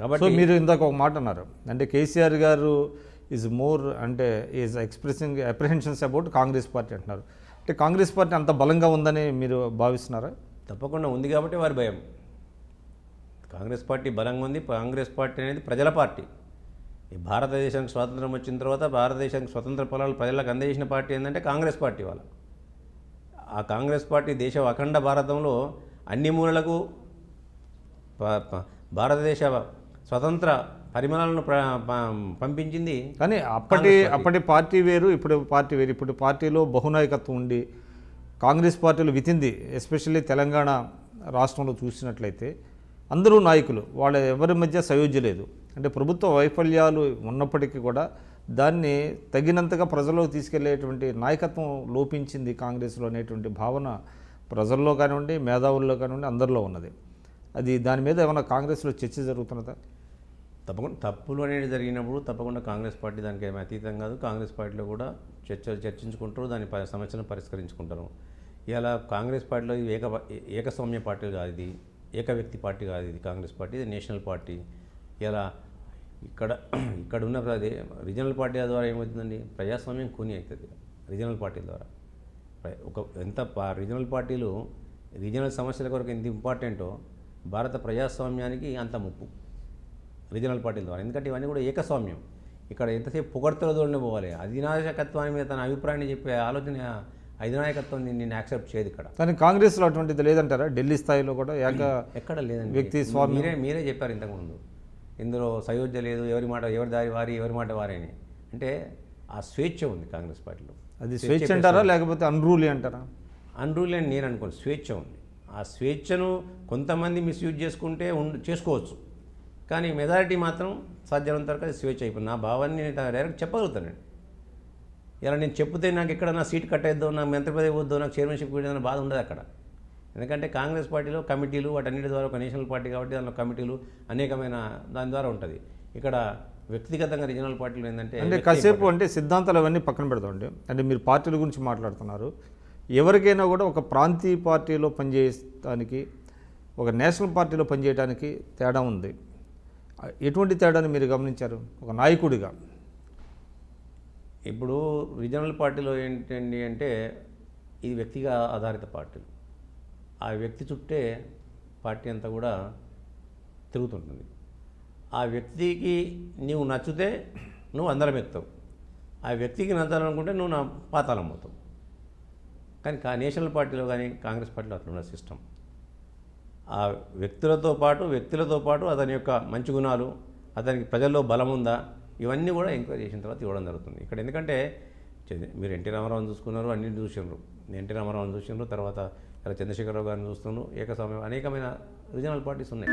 కాబట్టి మీరు ఇందాక ఒక మాట అన్నారు, అంటే కేసీఆర్ గారు ఈజ్ మోర్ అంటే is expressing apprehensions about Congress party అంటున్నారు. అంటే కాంగ్రెస్ పార్టీ అంత బలంగా ఉందని మీరు భావిస్తున్నారా? తప్పకుండా ఉంది కాబట్టి వారి భయం. కాంగ్రెస్ పార్టీ బలంగా ఉంది. కాంగ్రెస్ పార్టీ అనేది ప్రజల పార్టీ. ఈ భారతదేశానికి స్వాతంత్రం వచ్చిన తర్వాత భారతదేశానికి స్వతంత్ర ఫలాలు ప్రజలకు అందజేసిన పార్టీ ఏంటంటే కాంగ్రెస్ పార్టీ వాళ్ళ. ఆ కాంగ్రెస్ పార్టీ దేశ అఖండ భారతంలో అన్ని మూలలకు భారతదేశ స్వతంత్ర పరిమాణాలను పంపించింది. కానీ అప్పటి పార్టీ వేరు, ఇప్పుడు పార్టీ వేరు. ఇప్పుడు పార్టీలో బహునాయకత్వం ఉండి కాంగ్రెస్ పార్టీలు వితింది, ఎస్పెషల్లీ తెలంగాణ రాష్ట్రంలో చూసినట్లయితే అందరూ నాయకులు, వాళ్ళ ఎవరి మధ్య సయోధ్య లేదు. అంటే ప్రభుత్వ వైఫల్యాలు ఉన్నప్పటికీ కూడా దాన్ని తగినంతగా ప్రజల్లోకి తీసుకెళ్లేటువంటి నాయకత్వం లోపించింది కాంగ్రెస్లో అనేటువంటి భావన ప్రజల్లో కానివ్వండి, మేధావుల్లో కానివ్వండి, అందరిలో ఉన్నది. అది దాని మీద ఏమైనా కాంగ్రెస్లో చర్చ జరుగుతున్నదా? తప్పకుండా తప్పులు అనేది జరిగినప్పుడు తప్పకుండా కాంగ్రెస్ పార్టీ దానికి ఏమీ అతీతం కాదు. కాంగ్రెస్ పార్టీలో కూడా చర్చించుకుంటారు, దాని సమస్యను పరిష్కరించుకుంటారు. ఇలా కాంగ్రెస్ పార్టీలో ఏకస్వామ్య పార్టీ కాదు, ఇది ఏక వ్యక్తి పార్టీ కాదు. ఇది కాంగ్రెస్ పార్టీ, ఇది నేషనల్ పార్టీ. ఇలా ఇక్కడ ఉన్న రీజనల్ పార్టీల ద్వారా ఏమవుతుందండి, ప్రజాస్వామ్యం కూని అవుతుంది. రీజనల్ పార్టీల ద్వారా రీజనల్ పార్టీలు రీజనల్ సమస్యల కొరకు ఎంత ఇంపార్టెంటో భారత ప్రజాస్వామ్యానికి అంత ముప్పు రీజనల్ పార్టీల ద్వారా. ఎందుకంటే ఇవన్నీ కూడా ఏకస్వామ్యం. ఇక్కడ ఎంతసేపు పొగడ్తలతోనే పోవాలి. అధినాయకత్వాన్ని మీద తన అభిప్రాయాన్ని చెప్పే ఆలోచన అధినాయకత్వం నేను యాక్సెప్ట్ చేయదు ఇక్కడ. కానీ కాంగ్రెస్లో అటువంటిది లేదంటారా? ఢిల్లీ స్థాయిలో కూడా ఎక్కడ లేదండి. వ్యక్తి మీరే చెప్పారు ఇంతకుముందు, ఇందులో సయోధ్య లేదు, ఎవరి మాట ఎవరి దారి వారి, ఎవరి మాట వారని. అంటే ఆ స్వేచ్ఛ ఉంది కాంగ్రెస్ పార్టీలో. అది స్వేచ్ఛ అంటారా లేకపోతే అన్రూలీ అంటారా? అన్రూలీ అని నేను అనుకోను, స్వేచ్ఛ ఉంది. ఆ స్వేచ్ఛను కొంతమంది మిస్యూజ్ చేసుకుంటే చేసుకోవచ్చు, కానీ మెజారిటీ మాత్రం సాధ్యమైనంత వరకు అది స్వేచ్ఛ అయిపోయింది. నా భావాన్ని నేను డైరెక్ట్ చెప్పగలుగుతానండి. ఇలా నేను చెప్తే నాకు ఎక్కడ నా సీట్ కట్టేద్దో, నాకు మంత్రిపదవి వద్దో, నాకు చైర్మన్షిప్ కూర్చొని బాధ ఉండదు అక్కడ. ఎందుకంటే కాంగ్రెస్ పార్టీలో కమిటీలు వాటన్నిటి ద్వారా, ఒక నేషనల్ పార్టీ కాబట్టి దానిలో కమిటీలు అనేకమైన దాని ద్వారా ఉంటుంది. ఇక్కడ వ్యక్తిగతంగా రీజనల్ పార్టీలు ఏంటంటే అంటే కాసేపు అంటే సిద్ధాంతాలు అవన్నీ పక్కన పెడతామండి. అంటే మీరు పార్టీల గురించి మాట్లాడుతున్నారు. ఎవరికైనా కూడా ఒక ప్రాంతీయ పార్టీలో పనిచేయడానికి ఒక నేషనల్ పార్టీలో పనిచేయడానికి తేడా ఉంది. ఎటువంటి తేడాని మీరు గమనించారు ఒక నాయకుడిగా? ఇప్పుడు రీజనల్ పార్టీలో ఏంటండి అంటే ఇది వ్యక్తిగా ఆధారిత పార్టీలు. ఆ వ్యక్తి చుట్టే పార్టీ అంతా కూడా తిరుగుతుంటుంది. ఆ వ్యక్తికి నీవు నచ్చితే నువ్వు అందరం ఎక్కుతావు, ఆ వ్యక్తికి నచ్చాలనుకుంటే నువ్వు నా పాతాళం పోతావు. కానీ నేషనల్ పార్టీలో కానీ కాంగ్రెస్ పార్టీలో అట్లా ఉన్న సిస్టమ్. ఆ వ్యక్తులతో పాటు అతని యొక్క మంచి గుణాలు, అతనికి ప్రజల్లో బలం ఉందా, ఇవన్నీ కూడా ఎంక్వైరీ చేసిన తర్వాత ఇవ్వడం జరుగుతుంది ఇక్కడ. ఎందుకంటే మీరు ఎన్టీ రామారావుని చూసుకున్నారు, అన్నింటిని చూసినారు. ఎన్టీ రామారావుని చూసినారు, తర్వాత ఇలా చంద్రశేఖరరావు గారిని చూస్తున్నారు. ఏకస్వామ్యం అనేకమైన రీజనల్ పార్టీస్ ఉన్నాయి.